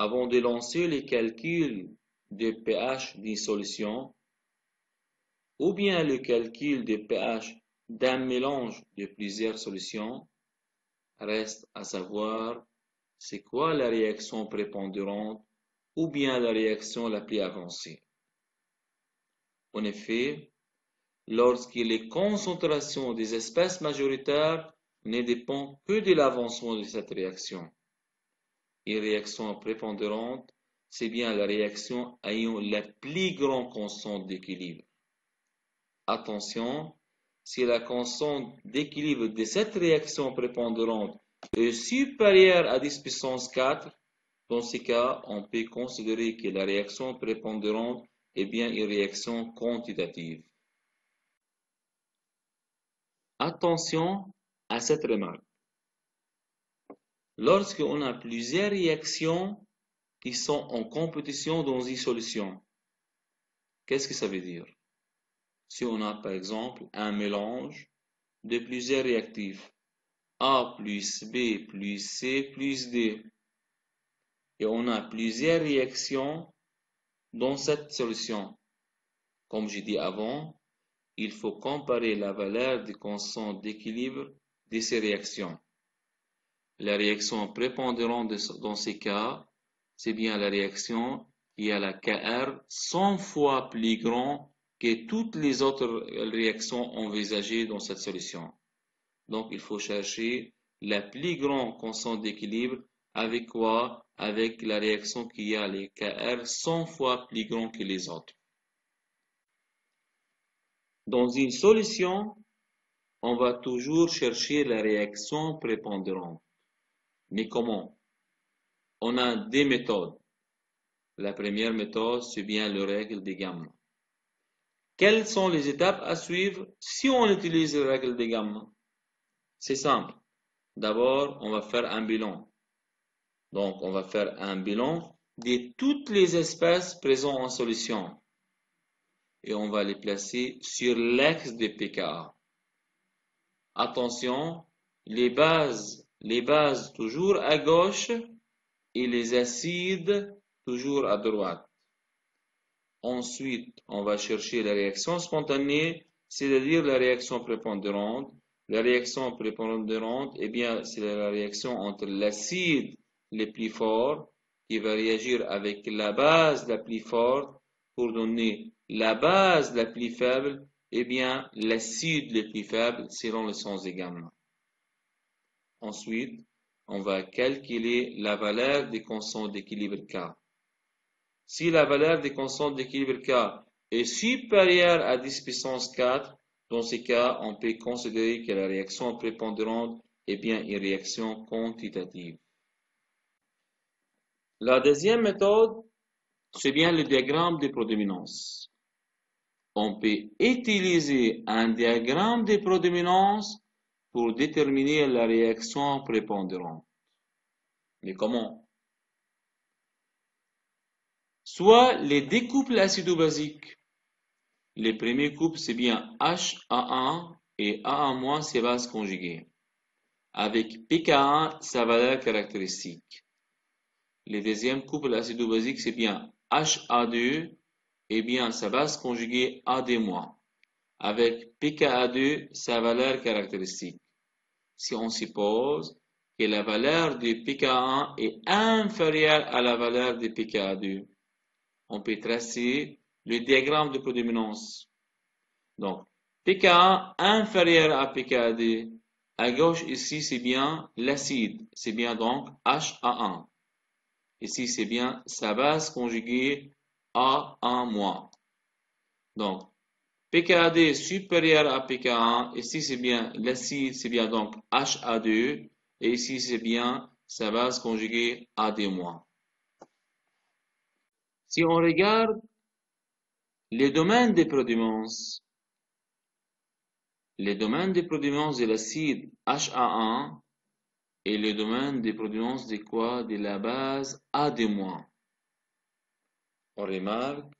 avant de lancer les calculs de pH d'une solution, ou bien le calcul de pH d'un mélange de plusieurs solutions, reste à savoir c'est quoi la réaction prépondérante ou bien la réaction la plus avancée. En effet, lorsque les concentrations des espèces majoritaires ne dépendent que de l'avancement de cette réaction. Une réaction prépondérante, c'est bien la réaction ayant la plus grande constante d'équilibre. Attention, si la constante d'équilibre de cette réaction prépondérante est supérieure à 10 puissance 4, dans ce cas, on peut considérer que la réaction prépondérante est bien une réaction quantitative. Attention à cette remarque. Lorsqu'on a plusieurs réactions qui sont en compétition dans une solution, qu'est-ce que ça veut dire? Si on a par exemple un mélange de plusieurs réactifs, A plus B plus C plus D, et on a plusieurs réactions dans cette solution. Comme j'ai dit avant, il faut comparer la valeur de constante d'équilibre de ces réactions. La réaction prépondérante dans ces cas, c'est bien la réaction qui a la Kr 100 fois plus grand que toutes les autres réactions envisagées dans cette solution. Donc, il faut chercher la plus grande constante d'équilibre avec quoi? Avec la réaction qui a les Kr 100 fois plus grand que les autres. Dans une solution, on va toujours chercher la réaction prépondérante. Mais comment? On a deux méthodes. La première méthode, c'est bien la règle des gamma. Quelles sont les étapes à suivre si on utilise la règle des gamma? C'est simple. D'abord, on va faire un bilan. Donc, on va faire un bilan de toutes les espèces présentes en solution. Et on va les placer sur l'axe de pKa. Attention, les bases toujours à gauche et les acides toujours à droite. Ensuite, on va chercher la réaction spontanée, c'est-à-dire la réaction prépondérante. La réaction prépondérante, eh bien, c'est la réaction entre l'acide le plus fort qui va réagir avec la base la plus forte pour donner la base la plus faible, eh bien, l'acide le plus faible selon le sens des gamma. Ensuite, on va calculer la valeur des constantes d'équilibre K. Si la valeur des constantes d'équilibre K est supérieure à 10 puissance 4, dans ce cas, on peut considérer que la réaction prépondérante est bien une réaction quantitative. La deuxième méthode, c'est bien le diagramme de prédominance. On peut utiliser un diagramme de prédominance pour déterminer la réaction prépondérante. Mais comment? Soit les deux couples acido-basiques. Les premiers couples, c'est bien HA1 et AA- ses bases conjuguées, avec pKa sa valeur caractéristique. Les deuxièmes couples acido-basiques, c'est bien HA2 et bien sa base conjuguée AD-, avec pKa2 sa valeur caractéristique. Si on suppose que la valeur de pKa1 est inférieure à la valeur de pKa2, on peut tracer le diagramme de prédominance. Donc, pKa inférieur à pKa2, à gauche ici c'est bien l'acide, c'est bien donc HA1. Ici c'est bien sa base conjuguée A1-. Donc, pKa2 supérieur à pKa1, ici c'est bien l'acide, c'est bien donc HA2, et ici c'est bien sa base conjuguée AD-. Si on regarde les domaines de prédominance, les domaines de prédominance de l'acide HA1 et le domaine de prédominance de quoi? De la base AD-. On remarque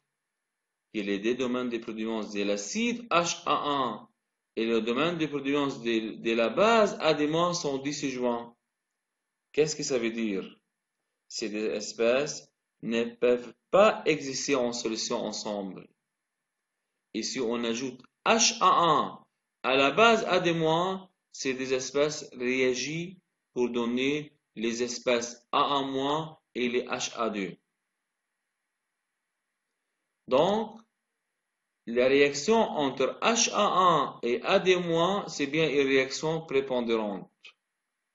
que les deux domaines de prédominance de l'acide HA1 et le domaine de prédominance de la base AD- sont disjoints. Qu'est-ce que ça veut dire? ces deux espèces ne peuvent pas exister en solution ensemble. Et si on ajoute HA1 à la base A-, ces deux espèces réagissent pour donner les espèces AA- et les HA2. Donc, la réaction entre HA1 et AD-, c'est bien une réaction prépondérante.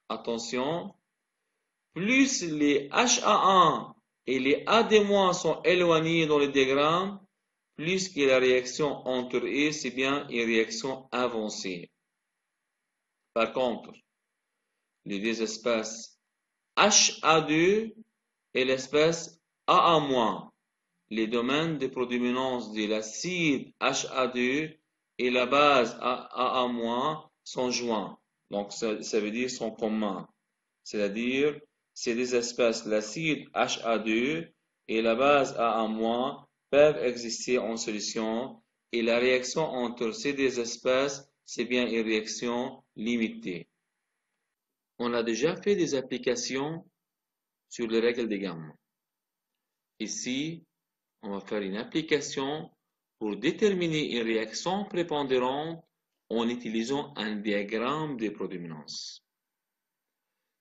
Attention, plus les HA1 et les AD- sont éloignés dans le diagramme, plus que la réaction entre eux, c'est bien une réaction avancée. Par contre, les deux espèces HA2 et l'espèce AA-, les domaines de prédominance de l'acide HA2 et la base AA- sont joints. Donc, ça veut dire sont communs. C'est-à-dire, ces deux espèces, l'acide HA2 et la base AA- peuvent exister en solution et la réaction entre ces deux espèces, c'est bien une réaction limitée. On a déjà fait des applications sur les règles de gamma. Ici, on va faire une application pour déterminer une réaction prépondérante en utilisant un diagramme de prédominance.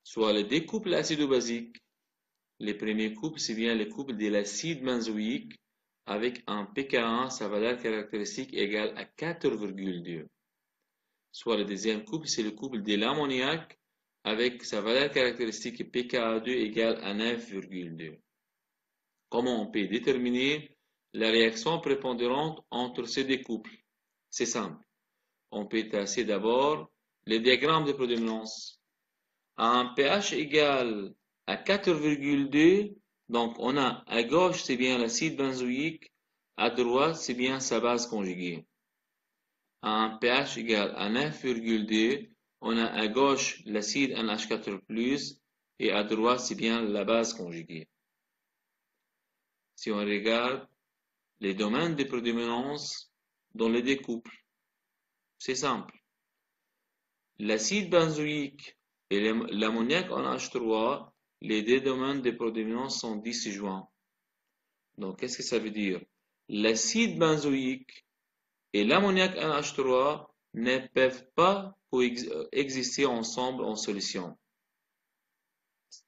Soit le découple acido-basique, les premiers couples, c'est bien le couple de l'acide benzoïque avec un pKa, sa valeur caractéristique égale à 4,2. Soit le deuxième couple, c'est le couple de l'ammoniac avec sa valeur caractéristique pKa2 égale à 9,2. Comment on peut déterminer la réaction prépondérante entre ces deux couples? C'est simple. On peut tracer d'abord le diagramme de prédominance. À un pH égal à 4,2, donc on a à gauche c'est bien l'acide benzoïque, à droite c'est bien sa base conjuguée. À un pH égal à 9,2, on a à gauche l'acide NH4+, et à droite c'est bien la base conjuguée. Si on regarde les domaines de prédominance dans les deux couples, c'est simple. L'acide benzoïque et l'ammoniac en H3, les deux domaines de prédominance sont disjoints. Donc, qu'est-ce que ça veut dire? L'acide benzoïque et l'ammoniac en H3 ne peuvent pas exister ensemble en solution.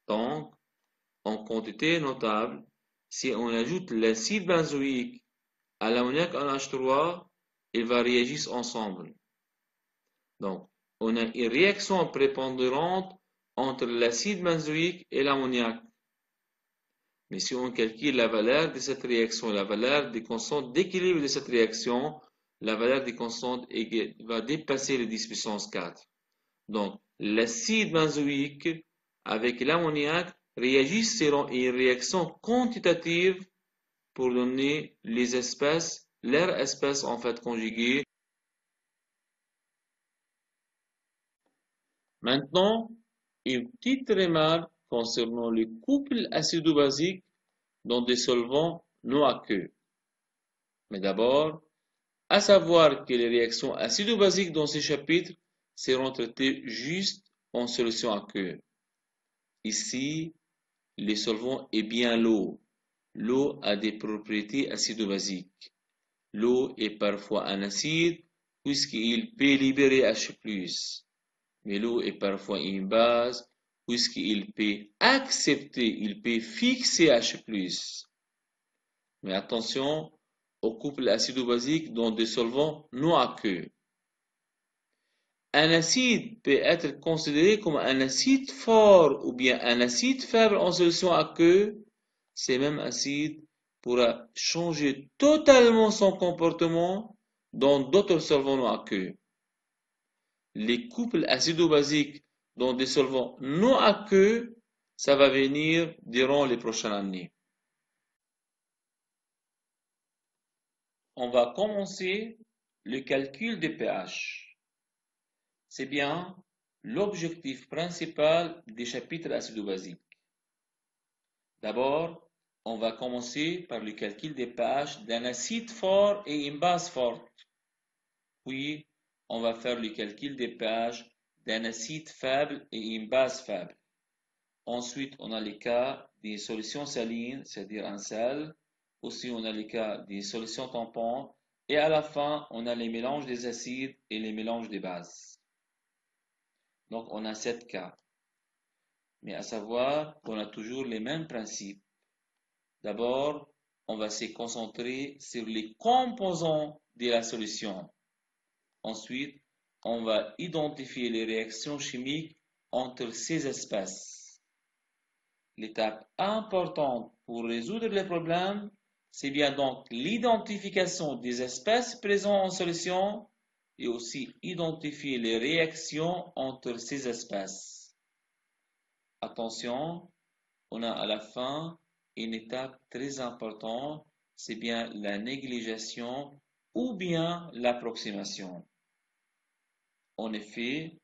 Donc, en quantité notable, si on ajoute l'acide benzoïque à l'ammoniac en H3, ils vont réagir ensemble. Donc, on a une réaction prépondérante entre l'acide benzoïque et l'ammoniac. Mais si on calcule la valeur de cette réaction, la valeur des constantes d'équilibre de cette réaction, la valeur des constantes va dépasser le 10 puissance 4. Donc, l'acide benzoïque avec l'ammoniac réagissent selon une réaction quantitative pour donner les espèces, leurs espèces en fait conjuguées. Maintenant, une petite remarque concernant le couple acido-basique dans des solvants non aqueux. Mais d'abord, à savoir que les réactions acido-basiques dans ce chapitre seront traitées juste en solution aqueuse. Ici, le solvant est bien l'eau. L'eau a des propriétés acido-basiques. L'eau est parfois un acide puisqu'il peut libérer H+. Mais l'eau est parfois une base puisqu'il peut accepter, il peut fixer H+. Mais attention au couple acido-basique dans des solvants non aqueux. Un acide peut être considéré comme un acide fort ou bien un acide faible en solution aqueuse. Ces mêmes acides pourra changer totalement son comportement dans d'autres solvants non aqueux. Les couples acido-basiques dans des solvants non aqueux, ça va venir durant les prochaines années. On va commencer le calcul des pH. C'est bien l'objectif principal des chapitres acido-basiques. D'abord, on va commencer par le calcul des pH d'un acide fort et une base forte. Puis, on va faire le calcul des pH d'un acide faible et une base faible. Ensuite, on a les cas des solutions salines, c'est-à-dire un sel. Aussi, on a les cas des solutions tampons. Et à la fin, on a les mélanges des acides et les mélanges des bases. Donc, on a 7 cas. Mais à savoir qu'on a toujours les mêmes principes. D'abord, on va se concentrer sur les composants de la solution. Ensuite, on va identifier les réactions chimiques entre ces espèces. L'étape importante pour résoudre les problèmes, c'est bien donc l'identification des espèces présentes en solution et aussi identifier les réactions entre ces espèces. Attention, on a à la fin une étape très importante, c'est bien la négligation ou bien l'approximation. En effet,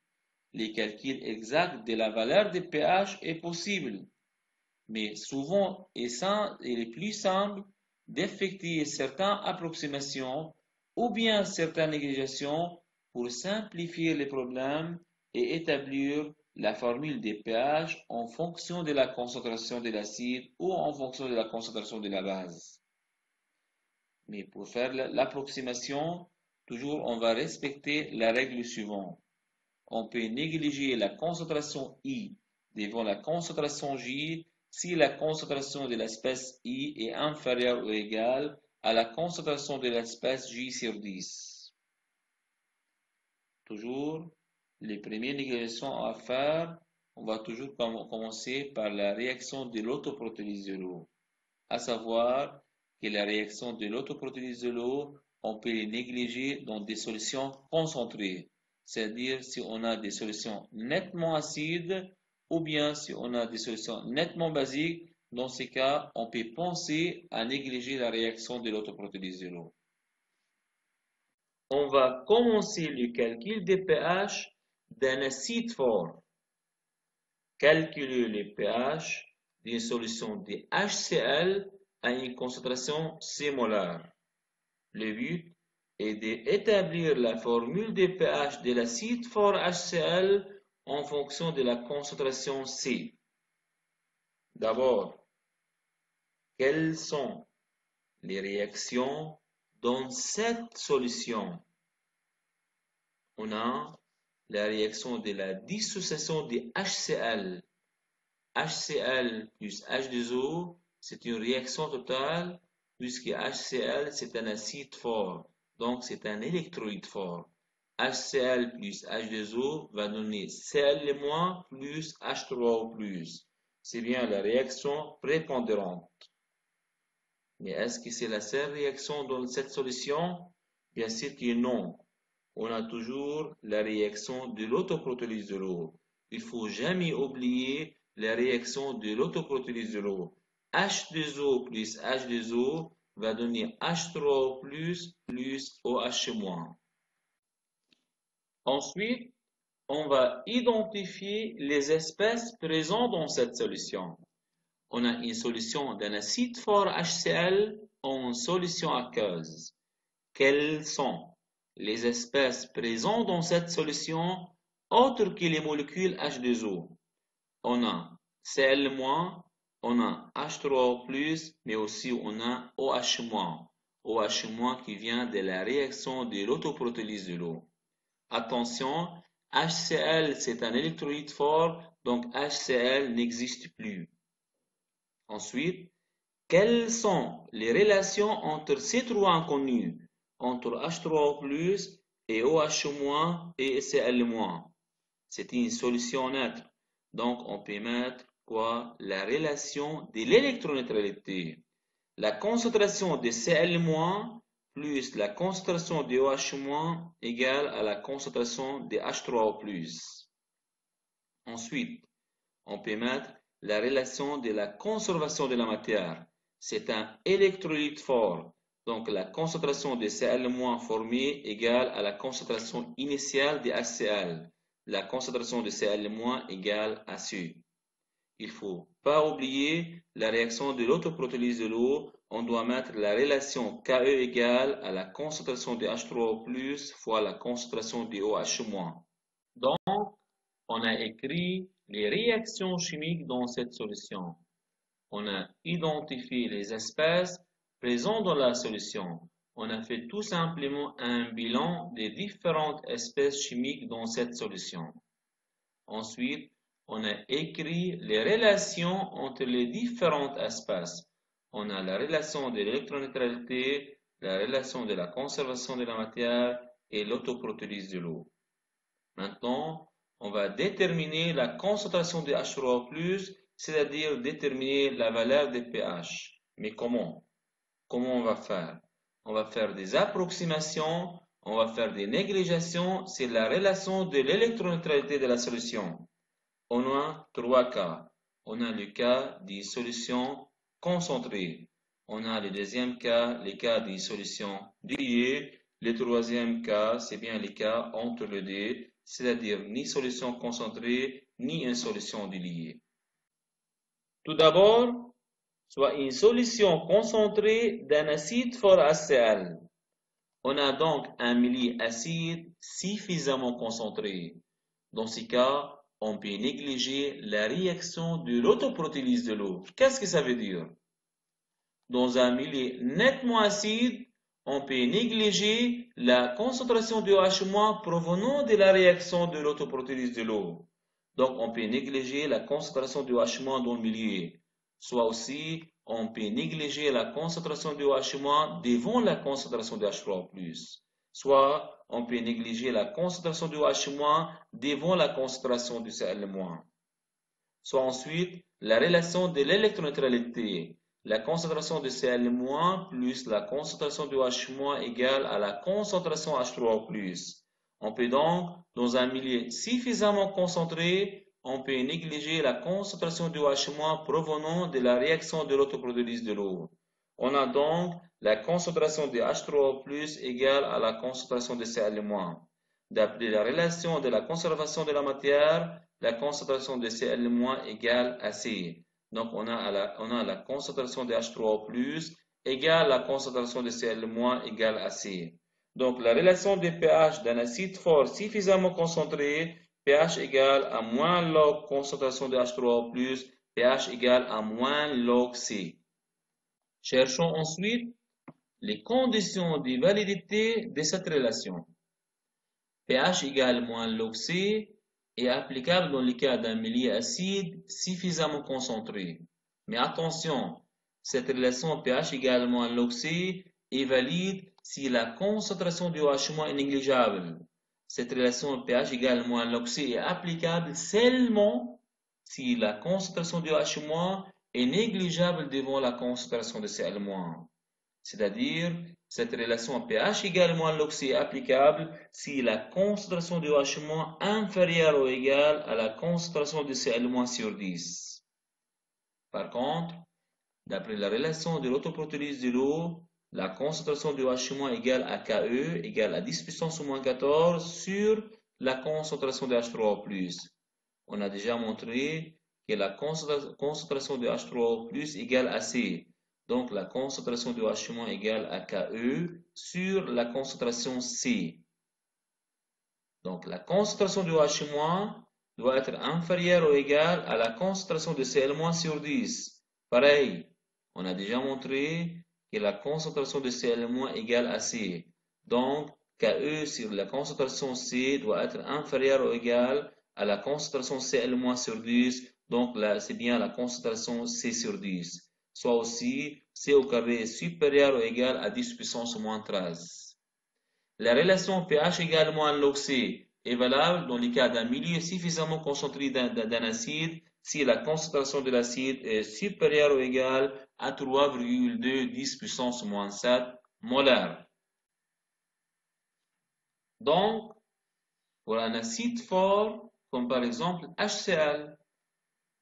les calculs exacts de la valeur de pH est possible, mais souvent il est plus simple d'effectuer certaines approximations ou bien certaines négligations pour simplifier les problèmes et établir la formule des pH en fonction de la concentration de l'acide ou en fonction de la concentration de la base. Mais pour faire l'approximation, toujours on va respecter la règle suivante. On peut négliger la concentration I devant la concentration J si la concentration de l'espèce I est inférieure ou égale à la concentration de l'espèce J sur 10. Toujours, les premières négligations à faire, on va toujours commencer par la réaction de l'autoprotélyse de l'eau. À savoir que la réaction de l'autoprotélyse de l'eau, on peut les négliger dans des solutions concentrées. C'est-à-dire si on a des solutions nettement acides ou bien si on a des solutions nettement basiques, dans ces cas, on peut penser à négliger la réaction de l'autoprotélyse de l'eau. On va commencer le calcul des pH d'un acide fort. Calculer le pH d'une solution de HCl à une concentration C molaire. Le but est d'établir la formule de pH de l'acide fort HCl en fonction de la concentration C. D'abord, quelles sont les réactions dans cette solution? On a la réaction de la dissociation de HCl. HCl plus H2O, c'est une réaction totale puisque HCl c'est un acide fort, donc c'est un électrolyte fort. HCl plus H2O va donner Cl- plus H3O+. C'est bien la réaction prépondérante. Mais est-ce que c'est la seule réaction dans cette solution? Bien sûr que non. On a toujours la réaction de l'autoprotélyse de l'eau. Il ne faut jamais oublier la réaction de l'autoprotélyse de l'eau. H2O plus H2O va donner H3O plus OH-. Ensuite, on va identifier les espèces présentes dans cette solution. On a une solution d'un acide fort HCl en solution aqueuse. Quelles sont les espèces présentes dans cette solution autres que les molécules H2O? On a Cl-, on a H3O+, mais aussi on a OH-. OH- qui vient de la réaction de l'autoprotélyse de l'eau. Attention, HCl c'est un électrolyte fort, donc HCl n'existe plus. Ensuite, quelles sont les relations entre ces trois inconnus, entre H3O+, et OH- et Cl-? C'est une solution neutre. Donc, on peut mettre quoi? La relation de l'électroneutralité. La concentration de Cl- plus la concentration de OH- égale à la concentration de H3O+. Ensuite, on peut mettre la relation de la conservation de la matière. C'est un électrolyte fort. Donc, la concentration de Cl- formée égale à la concentration initiale de HCl. La concentration de Cl- égale à C. Il ne faut pas oublier la réaction de l'autoprotélyse de l'eau. On doit mettre la relation Ke égale à la concentration de H3O+ fois la concentration de OH-. Donc, on a écrit les réactions chimiques dans cette solution. On a identifié les espèces présentes dans la solution. On a fait tout simplement un bilan des différentes espèces chimiques dans cette solution. Ensuite, on a écrit les relations entre les différentes espèces. On a la relation de l'électroneutralité, la relation de la conservation de la matière et l'autoprotolyse de l'eau. Maintenant, on va déterminer la concentration de H3O+, c'est-à-dire déterminer la valeur des pH. Mais comment? Comment on va faire? On va faire des approximations, on va faire des négligeations, c'est la relation de l'électroneutralité de la solution. On a 3 cas. On a le cas des solutions concentrées. On a le deuxième cas, les cas des solutions diluées. Le troisième cas, c'est bien les cas entre les deux, c'est-à-dire ni solution concentrée, ni une solution diluée. Tout d'abord, soit une solution concentrée d'un acide fort HCl. On a donc un milieu acide suffisamment concentré. Dans ce cas, on peut négliger la réaction de l'autoprotolyse de l'eau. Qu'est-ce que ça veut dire? Dans un milieu nettement acide, on peut négliger la concentration de OH- provenant de la réaction de l'autoprotolyse de l'eau. Donc, on peut négliger la concentration de OH- dans le milieu. Soit aussi, on peut négliger la concentration de OH- devant la concentration de H3O+. Soit, on peut négliger la concentration de OH- devant la concentration de Cl-. Soit ensuite, la relation de l'électroneutralité. La concentration de Cl- plus la concentration de OH- égale à la concentration H3O+. On peut donc, dans un milieu suffisamment concentré, on peut négliger la concentration de OH- provenant de la réaction de l'autoprotolyse de l'eau. On a donc la concentration de H3O+ égale à la concentration de Cl-. D'après la relation de la conservation de la matière, la concentration de Cl- égale à C. Donc, on a la concentration de H3O+ égale la concentration de Cl- égale à C. Donc, la relation de pH d'un acide fort suffisamment concentré, pH égale à moins log concentration de H3O+, pH égale à moins log C. Cherchons ensuite les conditions de validité de cette relation. pH égale moins log C est applicable dans le cas d'un milieu acide suffisamment concentré. Mais attention, cette relation pH égale moins log C est valide si la concentration du OH- est négligeable. Cette relation pH égale moins log C est applicable seulement si la concentration du OH- est négligeable devant la concentration de Cl-. C'est-à-dire, cette relation pH égale moins log C est applicable si la concentration de OH- inférieure ou égale à la concentration de Cl- sur 10. Par contre, d'après la relation de l'autoprotolyse de l'eau, la concentration de OH- égale à Ke égale à 10 puissance au moins 14 sur la concentration de H3O+. On a déjà montré que la concentration de H3O+ égale à C. Donc, la concentration de OH- égale à Ke sur la concentration C. Donc, la concentration de OH- doit être inférieure ou égale à la concentration de Cl- sur 10. Pareil, on a déjà montré que la concentration de Cl- égale à C. Donc, Ke sur la concentration C doit être inférieure ou égale à la concentration Cl- sur 10. Donc, là, c'est bien la concentration C sur 10. Soit aussi, C au carré est supérieur ou égal à 10 puissance moins 13. La relation pH égale moins log C est valable dans le cas d'un milieu suffisamment concentré d'un acide si la concentration de l'acide est supérieure ou égale à 3,2 10 puissance moins 7 molaires. Donc, pour un acide fort, comme par exemple HCl,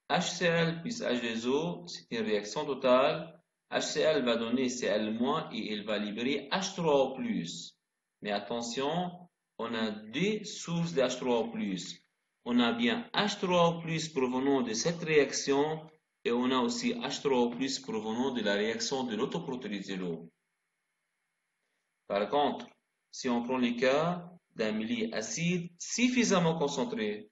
HCl plus H2O, c'est une réaction totale. HCl va donner Cl- et il va libérer H3O+. Mais attention, on a deux sources de H3O+. On a bien H3O+ provenant de cette réaction et on a aussi H3O+ provenant de la réaction de l'autoprotolyse de l'eau. Par contre, si on prend le cas d'un milieu acide suffisamment concentré,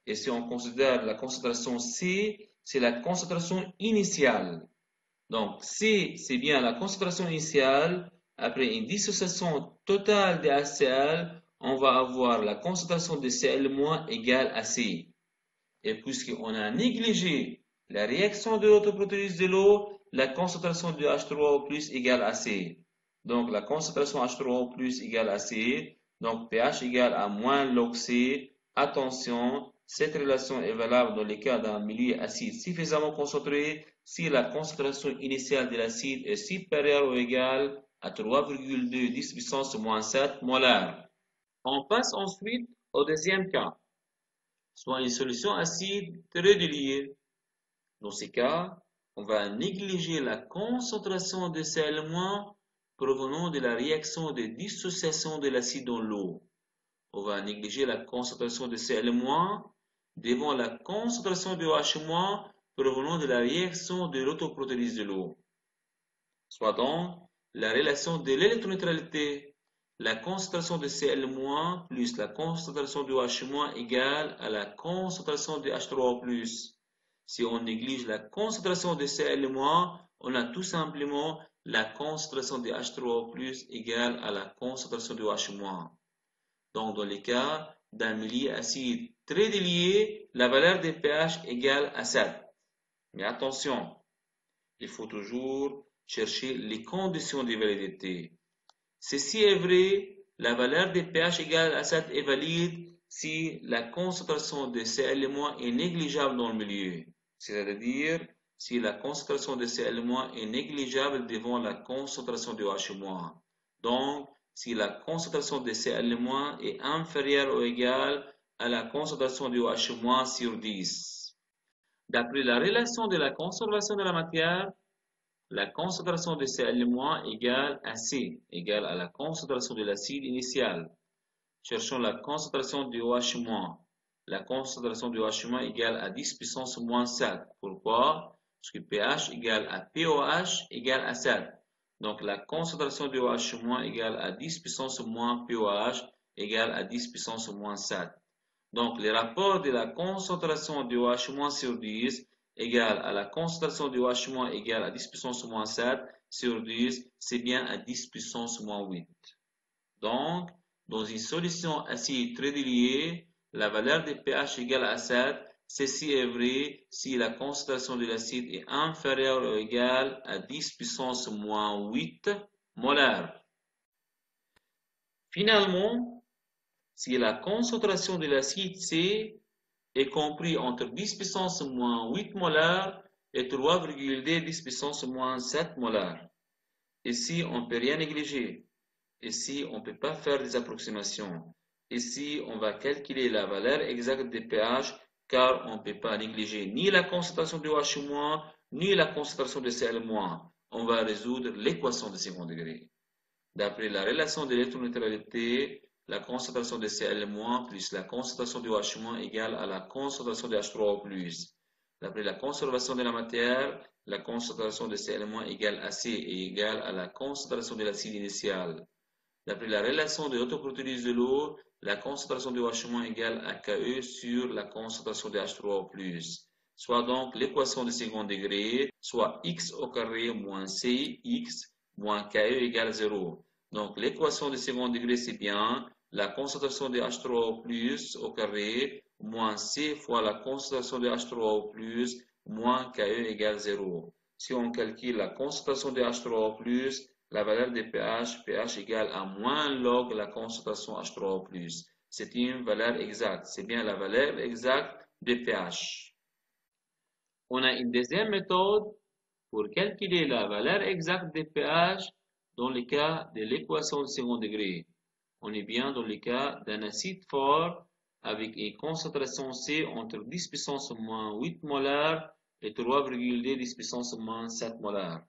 et si on considère la concentration C c'est la concentration initiale. Donc, C, c'est bien la concentration initiale. Après une dissociation totale de HCl, on va avoir la concentration de Cl- égale à C. Et puisqu'on a négligé la réaction de l'autoprotélyse de l'eau, la concentration de H3O+ égale à C. Donc, la concentration H3O+ égale à C. Donc, pH égale à moins log C. Attention, cette relation est valable dans les cas d'un milieu acide suffisamment concentré si la concentration initiale de l'acide est supérieure ou égale à 3,2 10 puissance moins 7 molaires. On passe ensuite au deuxième cas, soit une solution acide très diluée. Dans ces cas, on va négliger la concentration de Cl- provenant de la réaction de dissociation de l'acide dans l'eau. On va négliger la concentration de Cl- devant la concentration de OH- provenant de la réaction de l'autoprotélyse de l'eau. Soit donc, la relation de l'électroneutralité, la concentration de Cl- plus la concentration de OH- égale à la concentration de H3O+. Si on néglige la concentration de Cl-, on a tout simplement la concentration de H3O+ égale à la concentration de OH-. Donc, dans les cas d'un milieu acide très dilué, la valeur de pH égale à 7. Mais attention, il faut toujours chercher les conditions de validité. Ceci est vrai, la valeur de pH égale à 7 est valide si la concentration de Cl- est négligeable dans le milieu. C'est-à-dire si la concentration de Cl- est négligeable devant la concentration de OH-. Donc, si la concentration de Cl- est inférieure ou égale à la concentration de OH- sur 10. D'après la relation de la conservation de la matière, la concentration de Cl- égale à C, égale à la concentration de l'acide initial. Cherchons la concentration de OH-. La concentration de OH- égale à 10 puissance moins 7. Pourquoi? Parce que pH égale à POH égale à 7. Donc la concentration de OH- égale à 10 puissance moins POH égale à 10 puissance moins 7. Donc le rapport de la concentration de OH- sur 10 égale à la concentration de OH- égale à 10 puissance moins 7 sur 10, c'est bien à 10 puissance moins 8. Donc, dans une solution acide très diluée, la valeur de pH égale à 7. Ceci est vrai si la concentration de l'acide est inférieure ou égale à 10 puissance moins 8 molaires. Finalement, si la concentration de l'acide C est comprise entre 10 puissance moins 8 molaires et 3,2 10 puissance moins 7 molaires. Ici, on ne peut rien négliger. Ici, on ne peut pas faire des approximations. Ici, on va calculer la valeur exacte des pH car on ne peut pas négliger ni la concentration de OH-, ni la concentration de Cl-. On va résoudre l'équation de second degré. D'après la relation de l'électroneutralité, la concentration de Cl- plus la concentration de OH- égale à la concentration de H3O+. D'après la conservation de la matière, la concentration de Cl- égale à C et égale à la concentration de l'acide initial. D'après la relation de l'autoprotélyse de l'eau, la concentration de OH- égale à Ke sur la concentration de H3O+. Soit donc l'équation de second degré, soit x au carré moins Cx moins Ke égale 0. Donc l'équation de second degré, c'est bien la concentration de H3O+ au carré moins C fois la concentration de H3O+ moins Ke égale 0. Si on calcule la concentration de H3O+, la valeur de pH égale à moins log la concentration H3O+. C'est une valeur exacte. C'est bien la valeur exacte de pH. On a une deuxième méthode pour calculer la valeur exacte de pH dans le cas de l'équation de second degré. On est bien dans le cas d'un acide fort avec une concentration C entre 10 puissance moins 8 molaires et 3,2 10 puissance moins 7 molaires.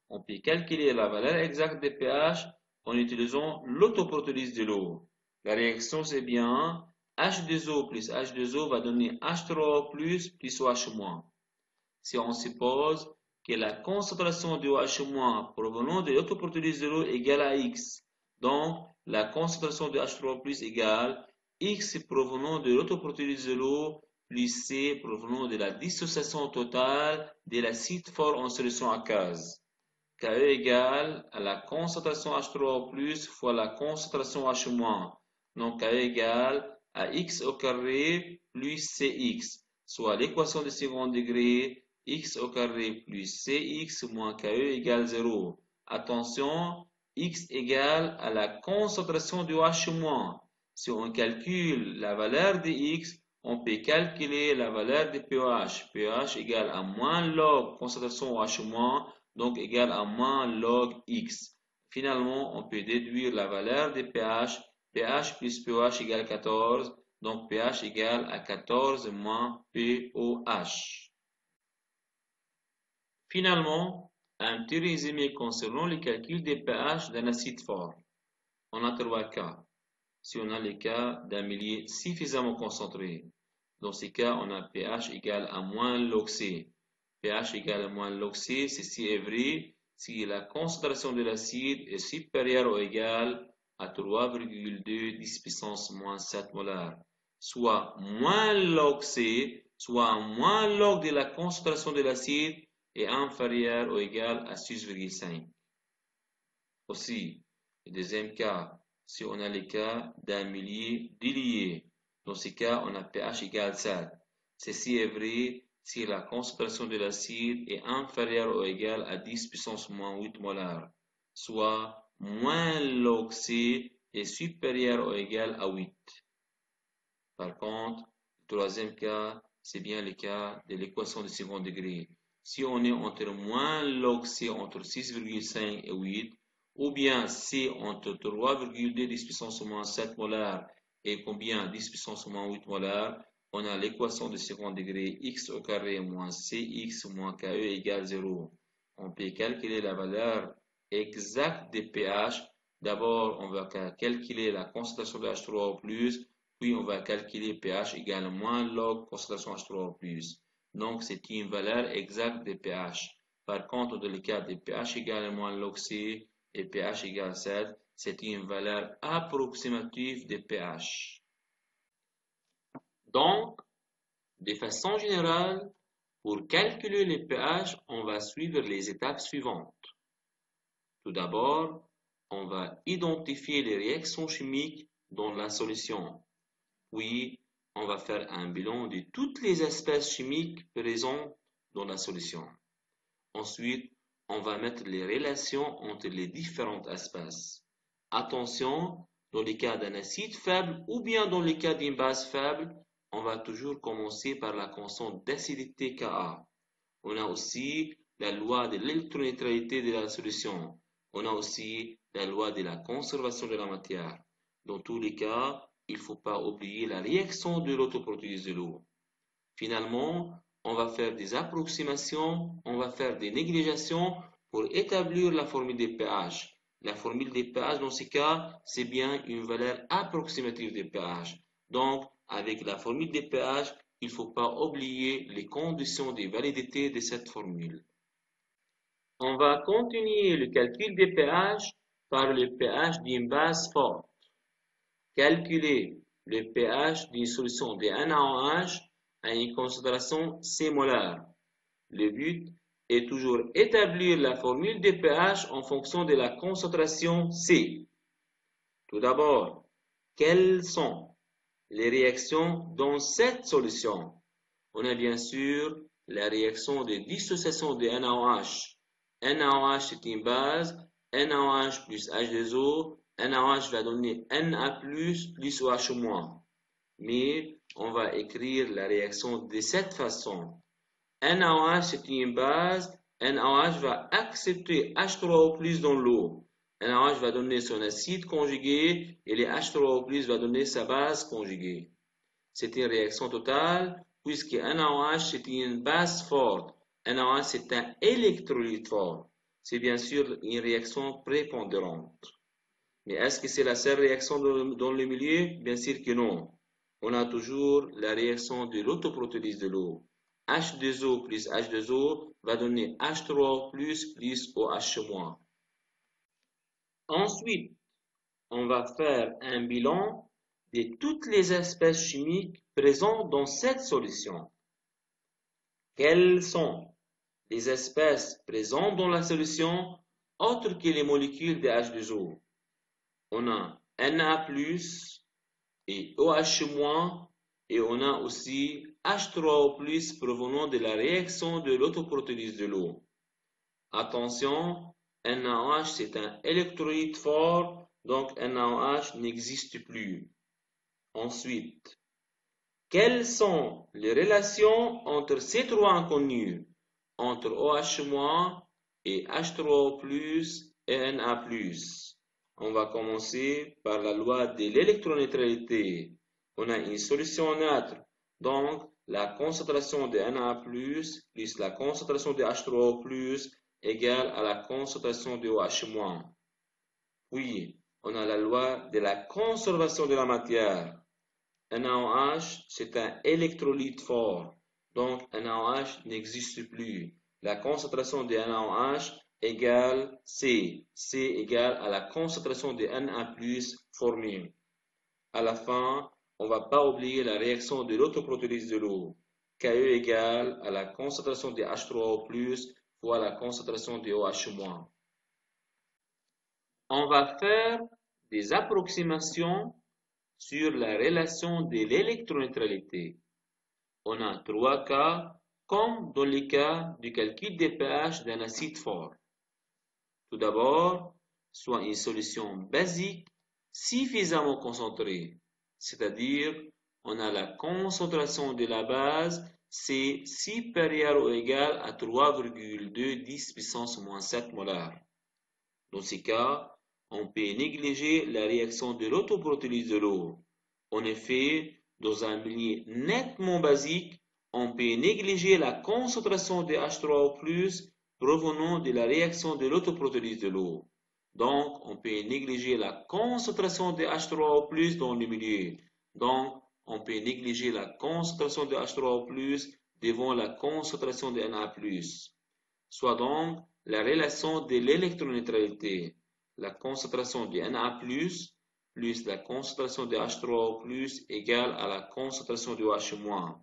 On peut calculer la valeur exacte de pH en utilisant l'autoprotélyse de l'eau. La réaction, c'est bien H2O plus H2O va donner H3O plus OH-. Si on suppose que la concentration de OH- provenant de l'autoprotélyse de l'eau égale à X, donc la concentration de H3O plus égale X provenant de l'autoprotélyse de l'eau plus C provenant de la dissociation totale de l'acide fort en solution aqueuse. KE égale à la concentration H3O+, fois la concentration H-. Donc KE égale à x au carré plus Cx, soit l'équation de second degré x au carré plus Cx moins KE égale 0. Attention, x égale à la concentration du H-. Si on calcule la valeur de x, on peut calculer la valeur de pH. pH égale à moins log concentration H-, donc égal à moins log x. Finalement, on peut déduire la valeur de pH. pH plus pH égale 14, donc pH égale à 14 moins pOH. Finalement, un petit résumé concernant le calcul des pH d'un acide fort. On a 3 cas. Si on a le cas d'un milieu suffisamment concentré, dans ces cas, on a pH égale à moins log C. pH égale à moins log C, ceci est vrai si la concentration de l'acide est supérieure ou égale à 3,2 10 puissance moins 7 molaires, soit moins log C, soit moins log de la concentration de l'acide est inférieur ou égal à 6,5. Aussi, le deuxième cas, si on a le cas d'un milieu dilué, dans ce cas, on a pH égale 7. Ceci est vrai si la concentration de l'acide est inférieure ou égale à 10 puissance moins 8 molaires, soit moins log C est supérieur ou égal à 8. Par contre, le troisième cas, c'est bien le cas de l'équation de second degré. Si on est entre moins log C entre 6,5 et 8, ou bien C entre 3,2 10 puissance moins 7 molaires et combien 10 puissance moins 8 molaires, on a l'équation de second degré x au carré moins cx moins ke égale 0. On peut calculer la valeur exacte des pH. D'abord, on va calculer la concentration de H3O+, puis on va calculer pH égale moins log concentration H3O+. Donc, c'est une valeur exacte de pH. Par contre, dans le cas de pH égale moins log C et pH égale 7, c'est une valeur approximative de pH. Donc, de façon générale, pour calculer les pH, on va suivre les étapes suivantes. Tout d'abord, on va identifier les réactions chimiques dans la solution. Puis, on va faire un bilan de toutes les espèces chimiques présentes dans la solution. Ensuite, on va mettre les relations entre les différentes espèces. Attention, dans le cas d'un acide faible ou bien dans le cas d'une base faible, on va toujours commencer par la constante d'acidité Ka. On a aussi la loi de l'électroneutralité de la solution. On a aussi la loi de la conservation de la matière. Dans tous les cas, il ne faut pas oublier la réaction de l'autoprotéase de l'eau. Finalement, on va faire des approximations, on va faire des négligeations pour établir la formule des pH. La formule des pH, dans ce cas, c'est bien une valeur approximative des pH. Donc, avec la formule des pH, il ne faut pas oublier les conditions de validité de cette formule. On va continuer le calcul des pH par le pH d'une base forte. Calculer le pH d'une solution de NaOH à une concentration C molaire. Le but est toujours établir la formule de pH en fonction de la concentration C. Tout d'abord, quelles sont les réactions dans cette solution? On a bien sûr la réaction de dissociation de NaOH. NaOH c'est une base, NaOH plus H2O, NaOH va donner Na plus OH-. Mais on va écrire la réaction de cette façon. NaOH c'est une base, NaOH va accepter H3O+ dans l'eau. NaOH va donner son acide conjugué et le H3O+ va donner sa base conjuguée. C'est une réaction totale puisque NaOH c'est une base forte. NaOH c'est un électrolyte fort. C'est bien sûr une réaction prépondérante. Mais est-ce que c'est la seule réaction dans le milieu? Bien sûr que non. On a toujours la réaction de l'autoprotéase de l'eau. H2O plus H2O va donner H3O plus OH-. Ensuite, on va faire un bilan de toutes les espèces chimiques présentes dans cette solution. Quelles sont les espèces présentes dans la solution autres que les molécules de H2O? On a Na+, et OH-, et on a aussi H3O+, provenant de la réaction de l'autoprotélyse de l'eau. Attention, NaOH c'est un électrolyte fort, donc NaOH n'existe plus. Ensuite, quelles sont les relations entre ces trois inconnus, entre OH- et H3O+, et Na+? On va commencer par la loi de l'électroneutralité. On a une solution neutre, donc la concentration de Na+, plus la concentration de H3O+, égale à la concentration de OH-. Puis, on a la loi de la conservation de la matière. NaOH, c'est un électrolyte fort, donc NaOH n'existe plus. La concentration de NaOH égale C. C égale à la concentration de Na+, formée. À la fin, on ne va pas oublier la réaction de l'autoprotélyse de l'eau. Ke égale à la concentration de H3O+, fois la concentration de OH-. On va faire des approximations sur la relation de l'électroneutralité. On a 3 cas, comme dans le cas du calcul des pH d'un acide fort. Tout d'abord, soit une solution basique suffisamment concentrée, c'est-à-dire on a la concentration de la base C supérieure ou égale à 3,2 10 puissance moins 7 molaires. Dans ces cas, on peut négliger la réaction de l'autoprotélyse de l'eau. En effet, dans un milieu nettement basique, on peut négliger la concentration de H3O+, provenant de la réaction de l'autoprotélyse de l'eau. Donc, on peut négliger la concentration de H3O+ dans le milieu. Donc, on peut négliger la concentration de H3O+ devant la concentration de Na+. Soit donc la relation de l'électroneutralité. La concentration de Na+, plus la concentration de H3O+, égale à la concentration de OH-.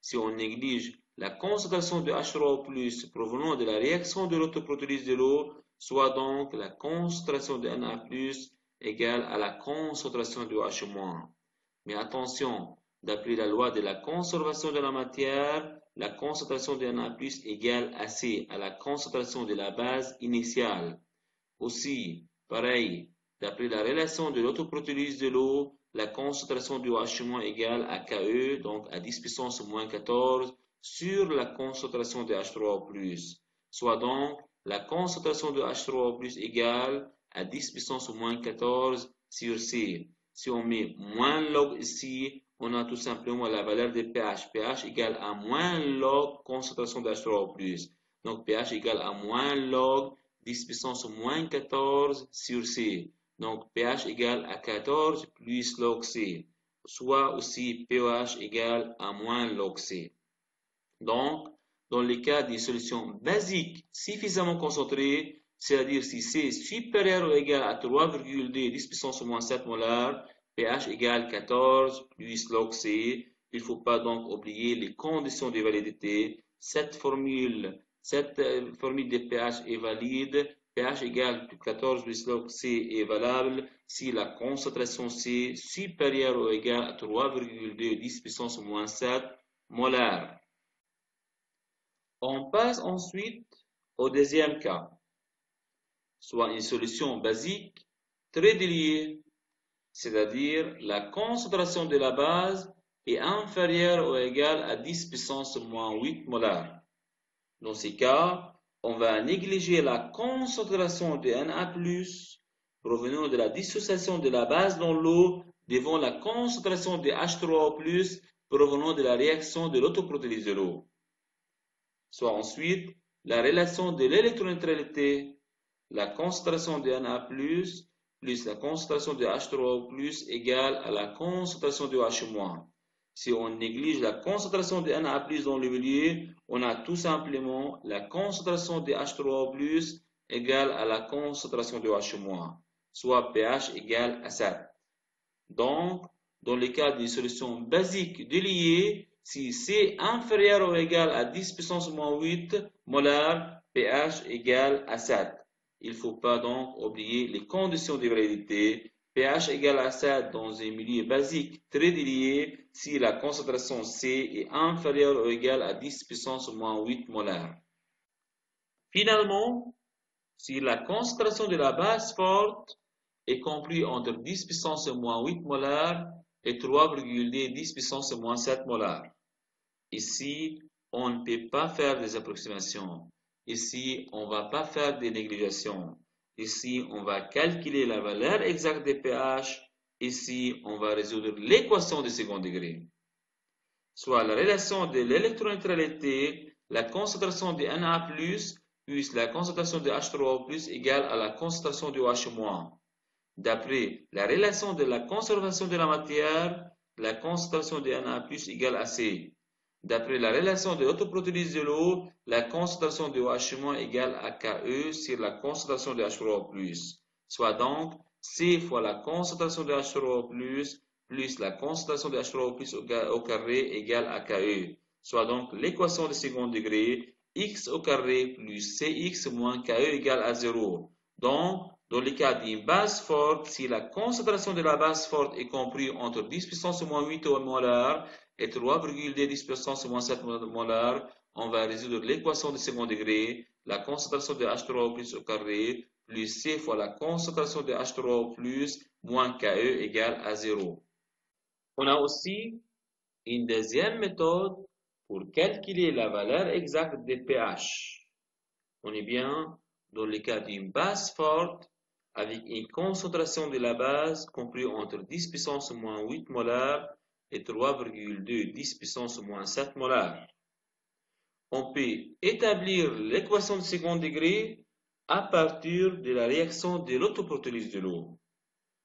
Si on néglige la concentration de H3O+, provenant de la réaction de l'autoprotélyse de l'eau, soit donc la concentration de Na+, égale à la concentration de OH-. Mais attention, d'après la loi de la conservation de la matière, la concentration de Na+ égale à C, à la concentration de la base initiale. Aussi, pareil, d'après la relation de l'autoprotélyse de l'eau, la concentration du OH- égale à Ke, donc à 10 puissance moins 14, sur la concentration de H3O+. Soit donc, la concentration de H3O+ égale à 10 puissance moins 14 sur C. Si on met moins log ici, on a tout simplement la valeur de pH. pH égale à moins log concentration de H3O+. Donc, pH égale à moins log 10 puissance moins 14 sur C. Donc, pH égale à 14 plus log C. Soit aussi pH égale à moins log C. Donc, dans le cas des solutions basiques suffisamment concentrées, c'est-à-dire si C est supérieur ou égal à 3,2 10 puissance moins 7 molaires, pH égale 14 plus log C. Il ne faut pas donc oublier les conditions de validité. Cette formule de pH est valide. pH égale 14 plus log C est valable si la concentration C est supérieure ou égale à 3,2 10 puissance moins 7 molaires. On passe ensuite au deuxième cas, soit une solution basique très diluée, c'est-à-dire la concentration de la base est inférieure ou égale à 10 puissance moins 8 molaires. Dans ces cas, on va négliger la concentration de Na+, provenant de la dissociation de la base dans l'eau devant la concentration de H3O+, provenant de la réaction de l'autoprotélyse de l'eau. Soit ensuite la relation de l'électroneutralité, la concentration de Na+, plus la concentration de H3O+, égale à la concentration de OH-. Si on néglige la concentration de Na+, dans le milieu, on a tout simplement la concentration de H3O+, égale à la concentration de OH-, soit pH égale à 7. Donc, dans le cas d'une solution basique de lié, si C inférieur ou égal à 10 puissance moins 8 molar, pH égale à 7. Il ne faut pas donc oublier les conditions de validité. pH égale à 7 dans un milieu basique très dilué si la concentration C est inférieure ou égale à 10 puissance moins 8 molar. Finalement, si la concentration de la base forte est comprise entre 10 puissance moins 8 molar et 3,2 10 puissance moins 7 molar. Ici, on ne peut pas faire des approximations. Ici, on ne va pas faire des négligeations. Ici, on va calculer la valeur exacte des pH. Ici, on va résoudre l'équation de second degré. Soit la relation de l'électroneutralité, la concentration de Na+, plus la concentration de H3O+, égale à la concentration de OH-. D'après la relation de la conservation de la matière, la concentration de Na+, égale à C. D'après la relation de l'autoprotolyse de l'eau, la concentration de OH- égale à Ke sur la concentration de H3O+. Soit donc C fois la concentration de H3O+, plus la concentration de H3O+, au carré égale à Ke. Soit donc l'équation de second degré, x au carré plus Cx moins Ke égale à 0. Donc, dans le cas d'une base forte, si la concentration de la base forte est comprise entre 10 puissance moins 8 molar et 3,2 10 puissance moins 7 molar, on va résoudre l'équation de second degré, la concentration de H3O+ au carré, plus C fois la concentration de H3O+, moins Ke égale à 0. On a aussi une deuxième méthode pour calculer la valeur exacte des pH. On est bien dans le cas d'une base forte avec une concentration de la base comprise entre 10 puissance moins 8 molar et 3,2 10 puissance moins 7 molar. On peut établir l'équation de second degré à partir de la réaction de l'autoprotolyse de l'eau.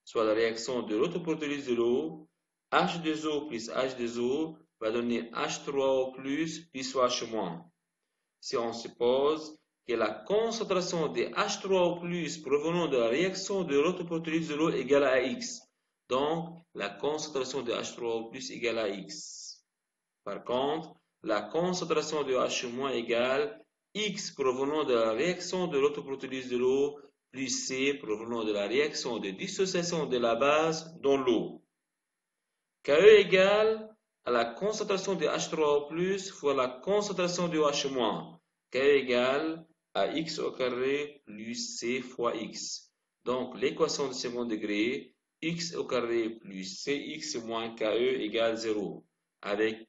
Soit la réaction de l'autoprotolyse de l'eau, H2O plus H2O va donner H3O plus OH-. Si on suppose que la concentration de H3O+ provenant de la réaction de l'autoprotolyse de l'eau égale à X. Donc, la concentration de H3O+ égale à X. Par contre, la concentration de H- égale X provenant de la réaction de l'autoprotolyse de l'eau plus C provenant de la réaction de dissociation de la base dans l'eau. Ke égale à la concentration de H3O+ fois la concentration de OH-. Ke égale à X au carré plus C fois X. Donc, l'équation de second degré, X au carré plus Cx moins Ke égale 0. Avec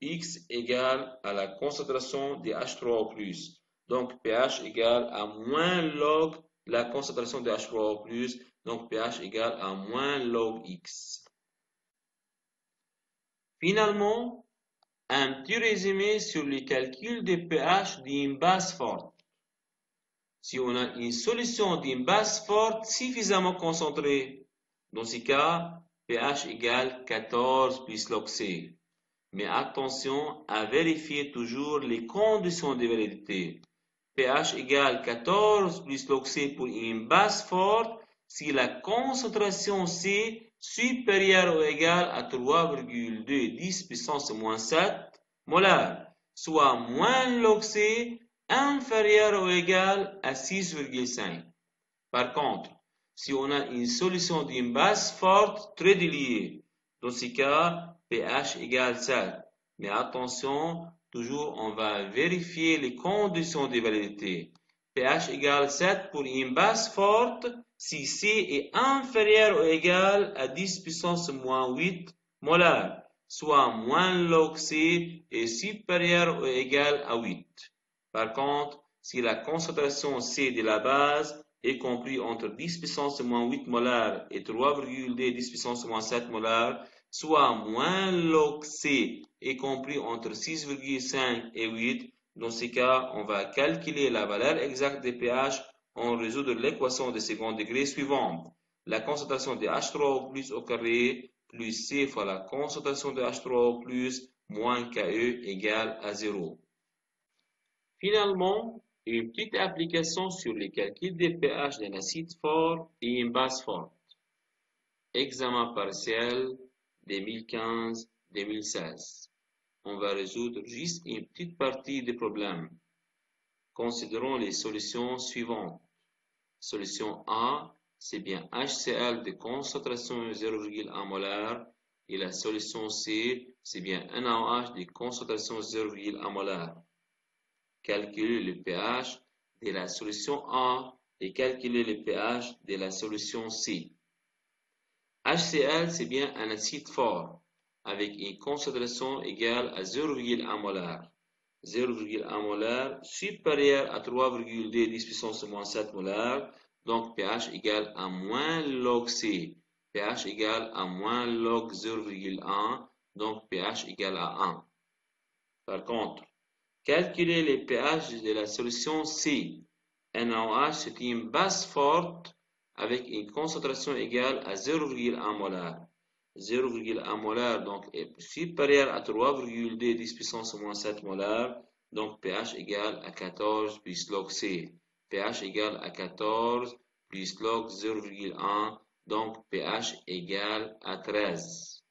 X égale à la concentration de H3O+. Donc, pH égale à moins log la concentration de H3O+. Donc, pH égale à moins log X. Finalement, un petit résumé sur le calcul des pH d'une base forte. Si on a une solution d'une base forte suffisamment concentrée, dans ce cas, pH égale 14 plus log C. Mais attention à vérifier toujours les conditions de validité. pH égale 14 plus log C pour une base forte si la concentration C supérieure ou égale à 3,2 10 puissance moins 7 molar, soit moins log C inférieur ou égal à 6,5. Par contre, si on a une solution d'une base forte très diluée, dans ce cas, pH égale 7. Mais attention, toujours on va vérifier les conditions de validité. pH égale 7 pour une base forte si C est inférieur ou égal à 10 puissance moins 8 molar, soit moins log C est supérieur ou égal à 8. Par contre, si la concentration C de la base est comprise entre 10 puissance moins 8 molar et 3,2 10 puissance moins 7 molar, soit moins log C est compris entre 6,5 et 8. Dans ce cas, on va calculer la valeur exacte des pH en résoudre l'équation de second degré suivante. La concentration de H3O+ au carré plus C fois la concentration de H3O+ moins Ke égale à 0. Finalement, une petite application sur le calcul des pH d'un acide fort et une base forte. Examen partiel 2015, 2016. On va résoudre juste une petite partie des problèmes. Considérons les solutions suivantes. Solution A, c'est bien HCl de concentration 0,1 molaire. Et la solution C, c'est bien NaOH de concentration 0,1 molaire. Calculer le pH de la solution A et calculer le pH de la solution C. HCl, c'est bien un acide fort, avec une concentration égale à 0,1 molaire. 0,1 molaire supérieur à 3,2 10 puissance moins 7 molaire, donc pH égale à moins log C. pH égale à moins log 0,1, donc pH égale à 1. Par contre, calculer les pH de la solution C. NaOH, c'est une base forte avec une concentration égale à 0,1 molaire. 0,1 molaire donc est supérieur à 3,2 10 puissance moins 7 molaire, donc pH égale à 14 plus log C. pH égale à 14 plus log 0,1, donc pH égale à 13.